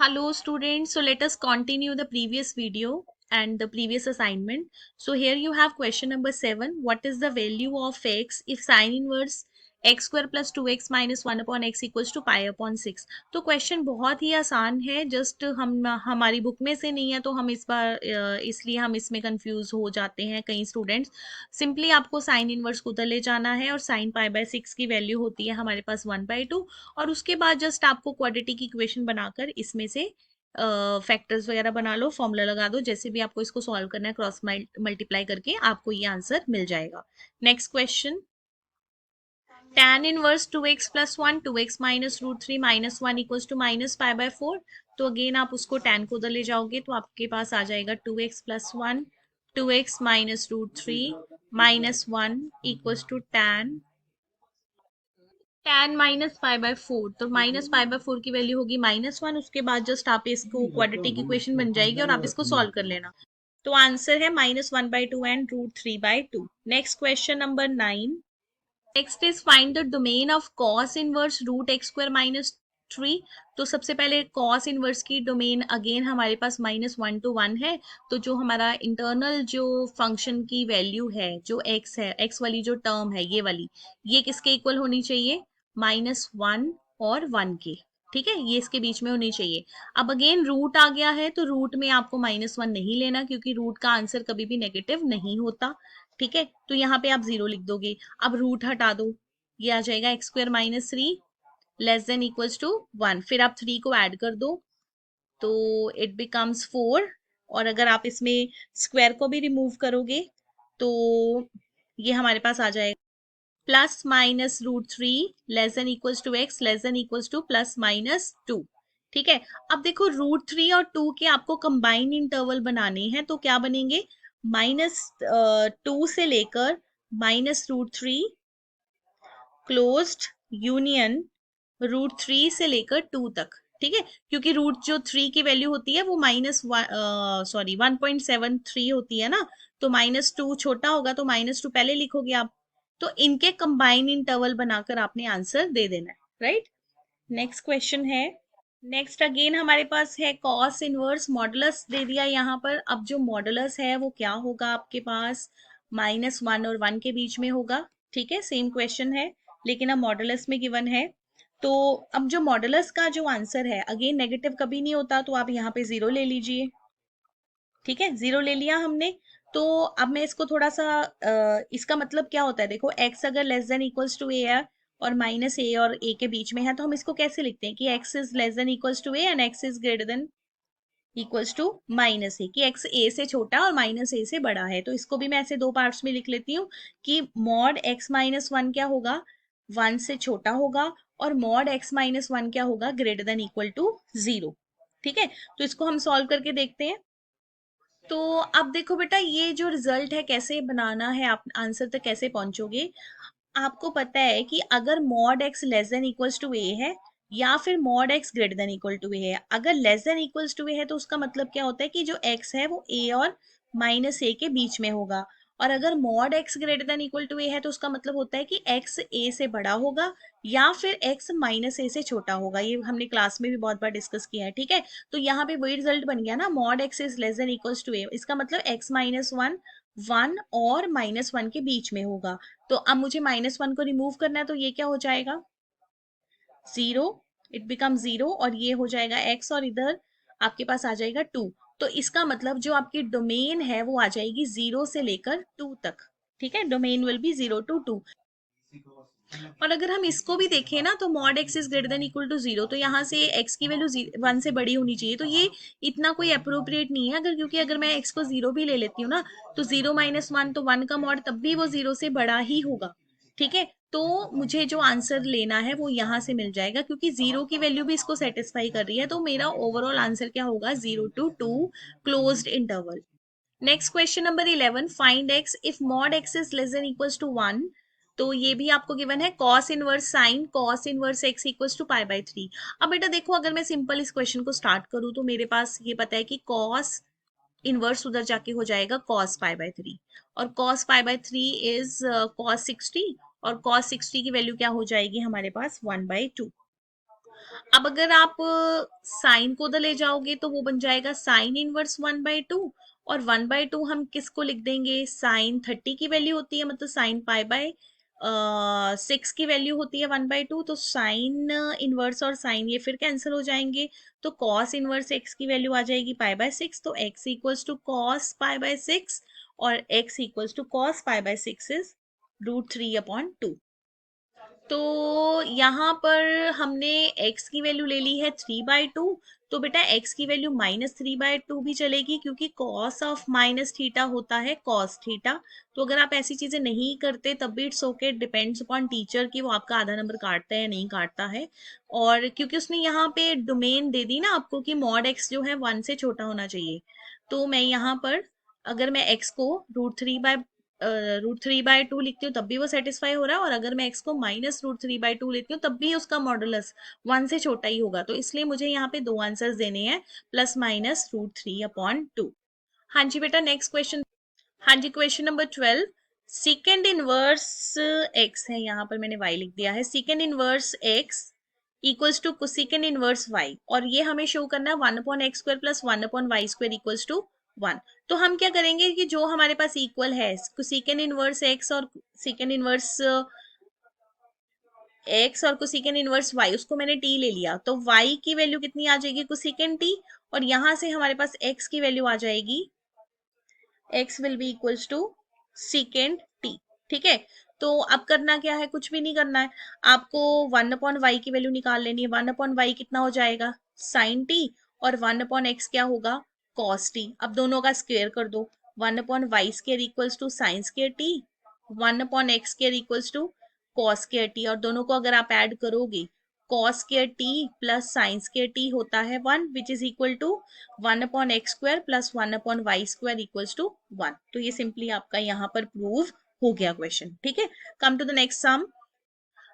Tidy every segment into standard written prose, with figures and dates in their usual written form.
Hello students, so let us continue the previous video and the previous assignment. So here you have question number 7. What is the value of x if sin inverse x square plus 2x minus 1 upon x equals to pi upon 6? तो question बहुत ही आसान है, just हम हमारी book में से नहीं है तो हम इस बार इसलिए हम इसमें कंफ्यूज हो जाते हैं कई स्टूडेंट्स। सिंपली आपको साइन इनवर्स को उधर ले जाना है और साइन पाई बाय 6 की वैल्यू होती है हमारे पास 1/2 और उसके बाद जस्ट आपको क्वाड्रेटिक इक्वेशन बनाकर इसमें से फैक्टर्स वगैरह बना लो, फॉर्मूला लगा दो, जैसे भी आपको इसको सॉल्व करना है क्रॉस मल्टीप्लाई करके आपको ये आंसर मिल जाएगा। Next question, tan inverse 2x plus 1 2x minus root 3 minus 1 equals to minus pi by 4। तो अगेन आप उसको tan को उधर ले जाओगे तो आपके पास आ जाएगा 2x plus 1 2x minus root 3 minus 1 equals to tan minus pi by 4। तो माइनस पाई बाय 4 की वैल्यू होगी -1, उसके बाद जस्ट आप इसको क्वाड्रेटिक इक्वेशन बन जाएगी और आप इसको सॉल्व कर लेना। तो आंसर है -1/2 and √3/2। Next question number 9। Next is find the domain of cos inverse root x square minus 3। तो सबसे पहले cos इनवर्स की डोमेन अगेन हमारे पास -1 to 1 है। तो जो हमारा इंटरनल जो फंक्शन की वैल्यू है, जो x है, x वाली जो टर्म है ये वाली, ये किसके इक्वल होनी चाहिए? -1 और 1 के। ठीक है, ये इसके बीच में होनी चाहिए। अब अगेन रूट आ गया है तो रूट में आपको -1 नहीं लेना, क्योंकि रूट का आंसर कभी भी नेगेटिव नहीं होता। ठीक है, तो यहाँ पे आप 0 लिख दोगे। अब रूट हटा दो, ये आ जाएगा x square minus 3 less than equals to 1। फिर आप 3 को ऐड कर दो तो इट बिकम्स 4। और अगर आप इसमें स्क्वायर को भी रिमूव करोगे तो ये हमारे पास आ जाएगा plus minus root 3 less than equals to x less than equals to plus minus 2। ठीक है, अब देखो √3 और 2 के आपको कंबाइन इंटरवल बनाने हैं तो क्या बनेंगे? -2 से लेकर -√3 क्लोज्ड यूनियन √3 से लेकर 2 तक। ठीक है, क्योंकि रूट जो 3 की वैल्यू होती है वो -1.73 होती है ना, तो -2 छोटा होगा तो -2 पहले लिखोगे आप। तो इनके कंबाइन इंटरवल बनाकर आपने आंसर दे देना है, राइट। नेक्स्ट क्वेश्चन है। नेक्स्ट अगेन हमारे पास है कॉस इनवर्स मॉडुलस दे दिया यहाँ पर। अब जो मॉडुलस है वो क्या होगा आपके पास? -1 और 1 के बीच में होगा। ठीक है, सेम क्वेश्चन है लेकिन अब मॉडुलस में गिवन है। तो अब जो मॉडुलस का जो आंसर है, अगेन नेगेटिव कभी नहीं होता, तो आप यहाँ पे 0 ले लीजिए। ठीक है, 0 ले लिया हमने। तो अब मैं इसको थोड़ा सा इसका मतलब क्या होता है, देखो x अगर less than equals to a है और -a और a के बीच में है तो हम इसको कैसे लिखते हैं कि x is less than equals to a and x is greater than equals to -a, कि x a से छोटा और -a से बड़ा है। तो इसको भी मैं ऐसे दो पार्ट्स में लिख लेती हूँ कि मॉड x माइनस 1 क्या होगा? 1 से छोटा होगा, और मॉड x माइनस 1 क्या होगा? Greater than equal to 0। ठीक है, तो इसको हम सॉल्व करके देखते हैं। तो अब देखो बेटा, ये जो रिजल्ट है कैसे बनाना है, आप आंसर तक कैसे पहुंचोगे। आपको पता है कि अगर mod x less than equals to a है या फिर mod x greater than equal to a है, अगर less than equals to a है तो उसका मतलब क्या होता है कि जो एक्स है वो ए और -a के बीच में होगा। और अगर mod x greater than equal to a है तो उसका मतलब होता है कि एक्स ए से बड़ा होगा या फिर एक्स -a से छोटा होगा। ये हमने क्लास में भी बहुत बार डिस्कस किया है। ठीक है, तो यहाँ पे वही रिजल्ट बन गया ना, mod x is less than equals to a, इसका मतलब एक्स -1 1 और -1 के बीच में होगा। तो अब मुझे -1 को रिमूव करना है तो ये क्या हो जाएगा? 0। इट बिकम 0 और ये हो जाएगा x और इधर आपके पास आ जाएगा 2। तो इसका मतलब जो आपकी डोमेन है वो आ जाएगी 0 से लेकर 2 तक। ठीक है, डोमेन विल बी 0 to 2। और अगर हम इसको भी देखें ना तो mod x is greater than equal to 0, तो यहाँ से x की वैल्यू 1 से बड़ी होनी चाहिए। तो ये इतना कोई अप्रोप्रिएट नहीं है, अगर क्योंकि अगर मैं x को 0 भी ले लेती हूँ ना तो 0 - 1 तो 1 का मॉड तब भी वो 0 से बड़ा ही होगा। ठीक है, तो मुझे जो आंसर लेना है वो यहाँ से मिल जाएगा, क्योंकि 0 की वैल्यू भी इसको सेटिस्फाई कर रही है। तो मेरा ओवरऑल आंसर क्या होगा? 0 to 2 closed interval. Next question number 11, find x if mod x is less than equals to 1। तो ये भी आपको गिवन है, cos inverse sine cos inverse x equals to π/3। अब बेटा देखो, अगर मैं सिंपल इस क्वेश्चन को स्टार्ट करूं तो मेरे पास ये पता है कि cos इनवर्स उधर जाके हो जाएगा cos π/3, और cos π/3 इज cos 60, और cos 60 की वैल्यू क्या हो जाएगी हमारे पास? 1/2। अब अगर आप साइन को उधर ले जाओगे तो वो बन जाएगा साइन इनवर्स 1/2, और 1/2 हम किसको लिख देंगे, साइन 30 की वैल्यू होती है, मतलब साइन पाई बाय 6 की वैल्यू होती है 1/2, तो साइन इनवर्स और साइन ये फिर कैंसिल हो जाएंगे, तो कॉस इनवर्स एक्स की वैल्यू आ जाएगी पाई बाय 6, तो x equals to cos pi by 6, और x equals to cos pi by 6 is √3/2। तो यहाँ पर हमने x की वैल्यू ले ली है 3/2, तो बेटा x की वैल्यू -3/2 भी चलेगी, क्योंकि cos ऑफ माइनस थीटा होता है cos थीटा। तो अगर आप ऐसी चीजें नहीं करते तब भी it's okay, depends upon teacher कि वो आपका आधा नंबर काटता है या नहीं काटता है। और क्योंकि उसने यहाँ पे डोमेन दे दी ना आपको कि मॉड x जो है 1 से छोटा होना चाहिए, तो मैं यहाँ पर अगर मैं x को √3/2 लिखती हूँ तब भी वो सेटिस्फाई हो रहा है, और अगर मैं x को -√3/2 लेती हूँ तब भी उसका मॉडुलस 1 से छोटा ही होगा, तो इसलिए मुझे यहाँ पे दो आंसर्स देने हैं, ±√3/2। हाँ जी बेटा, नेक्स्ट क्वेश्चन। हाँ जी, question number 12, secant inverse x है, यहाँ पर मैंने y लिख दिया है, secant inverse x equals to cosecant inverse y, और ये हमें शो करना है 1/x² plus 1/y² equals to 1। तो हम क्या करेंगे कि जो हमारे पास इक्वल है कुसेकेंड इनवर्स एक्स और सेकेंड इनवर्स एक्स और कुसेकेंड इनवर्स वाई, उसको मैंने टी ले लिया, तो y की वैल्यू कितनी आ जाएगी कुसेकेंड टी, और यहां से हमारे पास x की वैल्यू आ जाएगी, x will be equals to secant t. ठीक है, तो अब करना क्या है, कुछ भी नहीं करना है, आपको 1/y की वैल्यू निकाल लेनी है। 1/y कितना हो जाएगा, साइन टी, और 1/x क्या होगा, कॉस टी। अब दोनों का स्क्वेयर कर दो, 1/y² equals to sine square t, 1/x² equals to cos square t, और दोनों को अगर आप ऐड करोगे, cos square t plus sine square t होता है 1, which is equal to 1/x² plus 1/y² equals to 1। तो ये सिंपली आपका यहाँ पर प्रूव हो गया क्वेश्चन। ठीक है, come to the next sum.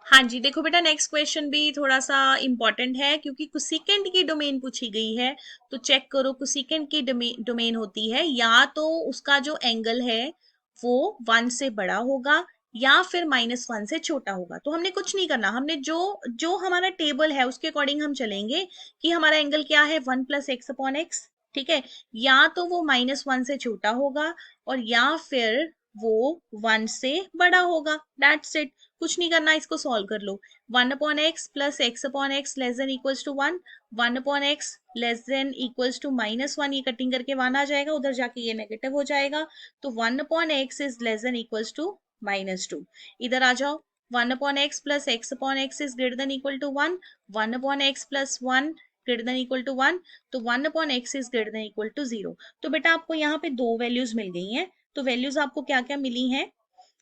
हाँ जी, देखो बेटा, नेक्स्ट क्वेश्चन भी थोड़ा सा इंपॉर्टेंट है, क्योंकि कुसेकेंड की डोमेन पूछी गई है, तो चेक करो कुसेकेंड की डोमेन होती है या तो उसका जो एंगल है वो 1 से बड़ा होगा या फिर -1 से छोटा होगा। तो हमने कुछ नहीं करना, हमने जो जो हमारा टेबल है उसके अकॉर्डिंग हम चलेंगे कि हमारा एंगल क्या है, 1 + x/x। ठीक है, या तो वो -1 से छोटा होगा और या फिर वो 1 से बड़ा होगा, दैट्स इट। कुछ नहीं करना, इसको सॉल्व कर लो। 1/x plus x/x less than equals to 1, 1/x less than equals to -1, ये कटिंग करके 1 आ जाएगा, उधर जाके ये नेगेटिव हो जाएगा, तो 1/x is less than equals to -2। इधर आ जाओ, 1/x plus x/x is greater than equal to 1, 1/x plus 1 greater than equal to 1, तो 1/x is greater than equal to 0। तो बेटा आपको यहाँ पे दो वैल्यूज मिल गई हैं, तो वैल्यूज आपको क्या क्या मिली हैं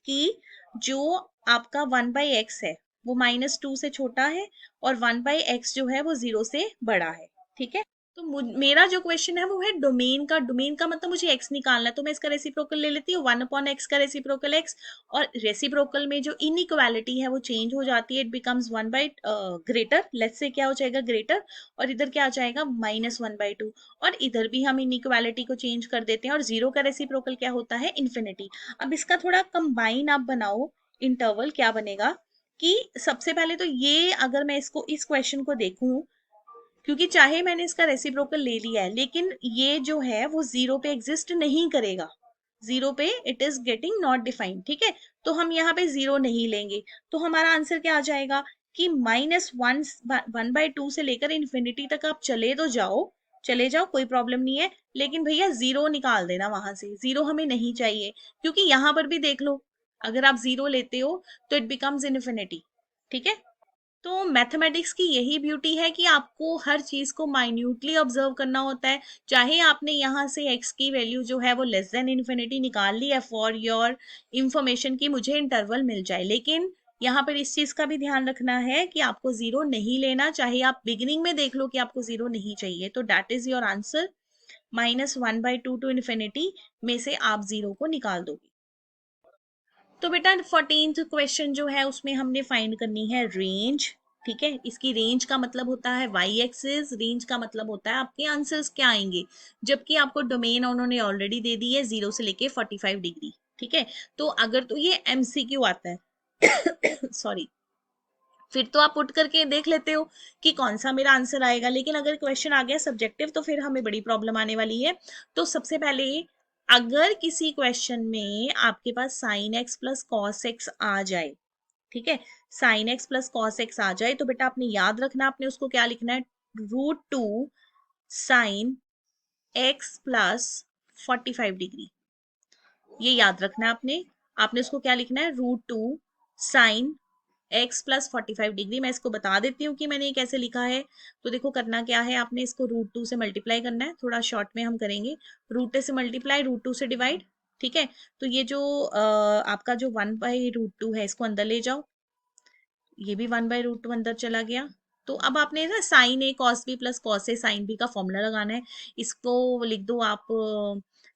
कि जो आपका 1/x है वो -2 से छोटा है, और 1/x जो है वो 0 से बड़ा है। ठीक है, तो मेरा जो क्वेश्चन है वो है डोमेन का मतलब मुझे x निकालना है, तो मैं इसका रेसिप्रोकल ले लेती हूँ, 1/x का रेसिप्रोकल x, और रेसिप्रोकल में जो इनइक्वालिटी है वो चेंज हो जाती है, it becomes 1 by greater, let's say क्या हो जाएगा ग्रेटर, और इधर क्या आ जाएगा -1/2, और इधर भी हम इनइक्वालिटी को चेंज कर देते हैं, और 0 का रेसिप्रोकल क्या होता है, इन्फिनिटी। अब इसका थोड़ा कंबाइन आप बनाओ इंटरवल, क्या बनेगा कि सबसे पहले तो ये अगर मैं इसको इस क्वेश्चन को देखूं, क्योंकि चाहे मैंने इसका रेसिप्रोकल ले लिया है लेकिन ये जो है वो 0 पे एग्जिस्ट नहीं करेगा, 0 पे it is getting not defined. ठीक है, तो हम यहाँ पे 0 नहीं लेंगे, तो हमारा आंसर क्या आ जाएगा कि -1/2 से लेकर इन्फिनिटी तक आप चले जाओ, कोई प्रॉब्लम नहीं है, लेकिन भैया 0 निकाल देना वहां से, 0 हमें नहीं चाहिए, क्योंकि यहाँ पर भी देख लो, अगर आप 0 लेते हो तो इट बिकम्स इन्फिनिटी। ठीक है, तो मैथमेटिक्स की यही ब्यूटी है कि आपको हर चीज को माइन्यूटली ऑब्जर्व करना होता है। चाहे आपने यहाँ से x की वैल्यू जो है वो लेस देन इन्फिनिटी निकाल ली है फॉर योर इंफॉर्मेशन की मुझे इंटरवल मिल जाए, लेकिन यहाँ पर इस चीज का भी ध्यान रखना है कि आपको 0 नहीं लेना, चाहे आप बिगिनिंग में देख लो कि आपको 0 नहीं चाहिए, तो that is your answer, -1/2 to infinity में से आप 0 को निकाल दोगे। तो बेटा 14th क्वेश्चन जो है उसमें हमने फाइंड करनी है रेंज। ठीक है, इसकी रेंज का मतलब होता है वाई एक्सिस, रेंज का मतलब होता है आपके आंसर्स क्या आएंगे, जबकि आपको डोमेन उन्होंने ऑलरेडी दे दी है 0 से लेके 45 डिग्री। ठीक है, तो अगर तो ये एमसीक्यू आता है सॉरी, फिर तो आप पुट करके देख लेते हो कि कौन सा मेरा आंसर आएगा, लेकिन अगर क्वेश्चन आ गया सब्जेक्टिव तो फिर हमें बड़ी प्रॉब्लम आने वाली है। तो सबसे पहले अगर किसी क्वेश्चन में आपके पास sine x plus cos x आ जाए, ठीक है, sine x plus cos x आ जाए, तो बेटा आपने याद रखना, आपने उसको क्या लिखना है, √2 साइन एक्स प्लस 45 डिग्री। ये याद रखना है आपने। आपने उसको क्या लिखना है, √2 साइन एक्स प्लस 45 डिग्री। मैं इसको बता देती हूँ कि मैंने ये कैसे लिखा है। तो देखो करना क्या है, आपने इसको √2 से मल्टीप्लाई करना है, थोड़ा शॉर्ट में हम करेंगे, √2 से मल्टीप्लाई, √2 से डिवाइड, ठीक है। तो ये जो आपका जो 1/√2 है, इसको अंदर ले जाओ, ये भी 1/√2 अंदर चला गया। तो अब आपने ना sign A cos B plus cos A sine B का फॉर्मूला लगाना है। इसको लिख दो आप,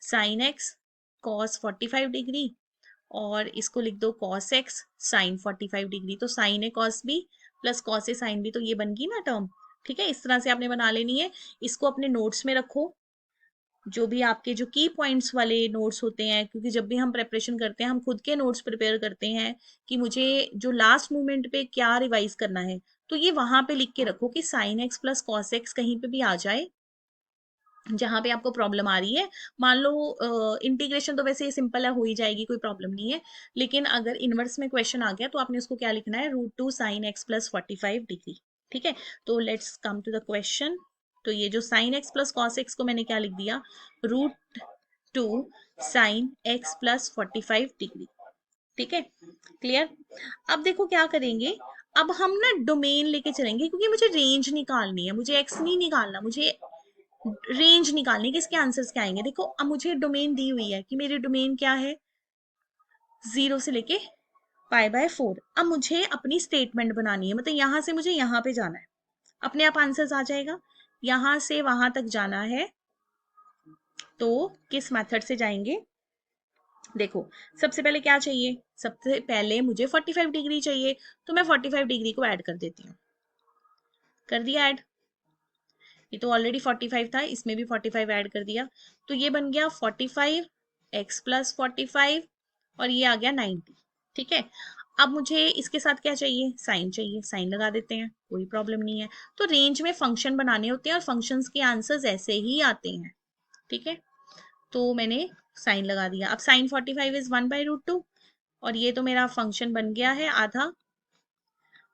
साइन एक्स कॉस 45 डिग्री, और इसको लिख दो कॉस एक्स साइन 45 डिग्री। तो sign A cos B plus cos A sine B, तो ये बन गई ना टर्म, ठीक है। इस तरह से आपने बना लेनी है। इसको अपने नोट्स में रखो, जो भी आपके जो की पॉइंट्स वाले नोट्स होते हैं, क्योंकि जब भी हम प्रिपरेशन करते हैं हम खुद के नोट्स प्रिपेयर करते हैं कि मुझे जो लास्ट मोमेंट पे क्या रिवाइज करना है, तो ये वहां पे लिख के रखो कि sign x plus cos x कहीं पे भी आ जाए जहां पे आपको प्रॉब्लम आ रही है। मान लो इंटीग्रेशन तो वैसे सिंपल है, हो ही जाएगी, कोई प्रॉब्लम नहीं है, लेकिन अगर इनवर्स में क्वेश्चन आ गया तो आपने उसको क्या लिखना है, √2 साइन एक्स प्लस 45 डिग्री, ठीक है। तो let's come to the question. तो ये जो sine x plus cos x को मैंने क्या लिख दिया, √2 साइन एक्स प्लस 45 डिग्री, ठीक है, क्लियर। अब देखो क्या करेंगे, अब हम ना डोमेन लेके चलेंगे, क्योंकि मुझे रेंज निकालनी है, मुझे एक्स नहीं निकालना, मुझे रेंज निकालनी कि इसके आंसर्स क्या आएंगे। देखो अब मुझे डोमेन दी हुई है कि मेरी डोमेन क्या है, 0 से लेके π/4। अब मुझे अपनी स्टेटमेंट बनानी है, मतलब यहां से मुझे यहां पे जाना है, अपने आप आंसर्स आ जाएगा। यहां से वहां तक जाना है, तो किस मेथड से जाएंगे, देखो सबसे पहले क्या चाहिए, सबसे पहले मुझे 45 डिग्री चाहिए, तो मैं 45 डिग्री को ऐड कर देती हूँ, कर दिया ऐड। ये तो ऑलरेडी 45 था, इसमें भी 45 ऐड कर दिया, तो ये बन गया 45 एक्स प्लस 45, और ये आ गया 90, ठीक है। अब मुझे इसके साथ क्या चाहिए, साइन चाहिए, साइन लगा देते हैं, कोई प्रॉब्लम नहीं है। तो रेंज में फंक्शन बनाने होते हैं और फंक्शंस के आंसर्स ऐसे ही आते हैं, ठीक है। तो मैंने साइन लगा दिया। अब साइन 45 इज 1/√2, और ये तो मेरा फंक्शन बन गया है आधा,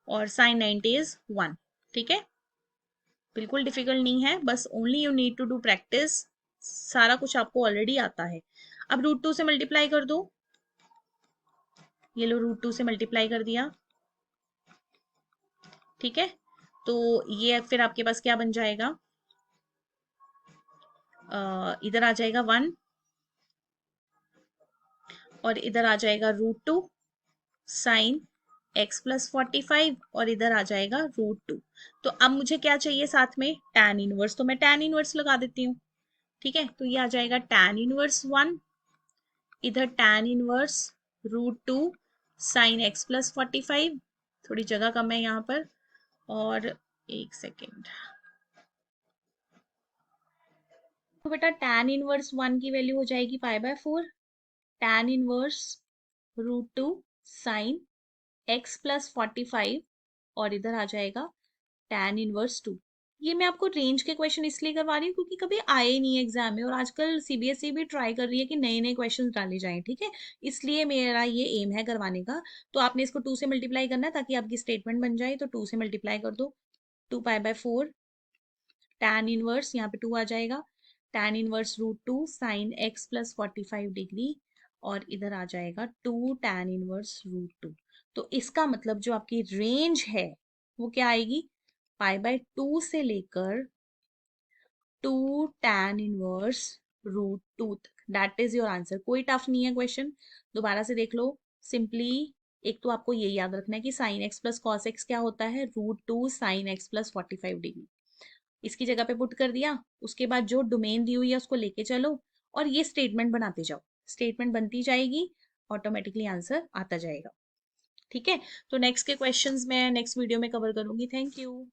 और साइन 90 इज 1, ठीक है। बिल्कुल डिफिकल्ट नहीं है, बस only you need to do practice, सारा कुछ आपको ऑलरेडी आता है। अब √2 से मल्टीप्लाई कर दो, ये लो √2 से मल्टीप्लाई कर दिया, ठीक है। तो ये फिर आपके पास क्या बन जाएगा, इधर आ जाएगा 1, और इधर आ जाएगा √2 साइन एक्स प्लस 45, और इधर आ जाएगा √2। तो अब मुझे क्या चाहिए साथ में, tan इनवर्स, तो मैं tan इनवर्स लगा देती हूँ, ठीक है। तो ये आ जाएगा tan इनवर्स 1, इधर tan inverse √2 sign x plus 45, थोड़ी जगह कम है यहाँ पर, और एक सेकेंड। तो बेटा tan इनवर्स 1 की वैल्यू हो जाएगी π/4, tan inverse √2 sign x plus 45, और इधर आ जाएगा tan इनवर्स 2। ये मैं आपको रेंज के क्वेश्चन इसलिए करवा रही हूँ क्योंकि कभी आए नहीं एग्जाम में, और आजकल सीबीएसई भी ट्राई कर रही है कि नए नए क्वेश्चंस डाले जाएं, ठीक है। इसलिए मेरा ये एम है करवाने का। तो आपने इसको 2 से मल्टीप्लाई करना है ताकि आपकी स्टेटमेंट बन जाए, तो 2 से मल्टीप्लाई कर दो, 2π/4 tan इनवर्स, यहाँ पे 2 आ जाएगा, tan inverse √2 sign x plus 45 degree, और इधर आ जाएगा 2 tan इनवर्स √2। तो इसका मतलब जो आपकी रेंज है वो क्या आएगी, π/2 से लेकर 2 tan इनवर्स √2 तक। That is your answer. कोई टफ नहीं है क्वेश्चन, दोबारा से देख लो। सिंपली एक तो आपको ये याद रखना है कि sign x plus cos x क्या होता है, √2 साइन एक्स प्लस 45 डिग्री। इसकी जगह पे पुट कर दिया, उसके बाद जो डोमेन दी हुई है उसको लेके चलो, और ये स्टेटमेंट बनाते जाओ, स्टेटमेंट बनती जाएगी, ऑटोमेटिकली आंसर आता जाएगा, ठीक है। तो नेक्स्ट के क्वेश्चंस मैं नेक्स्ट वीडियो में कवर करूंगी। Thank you.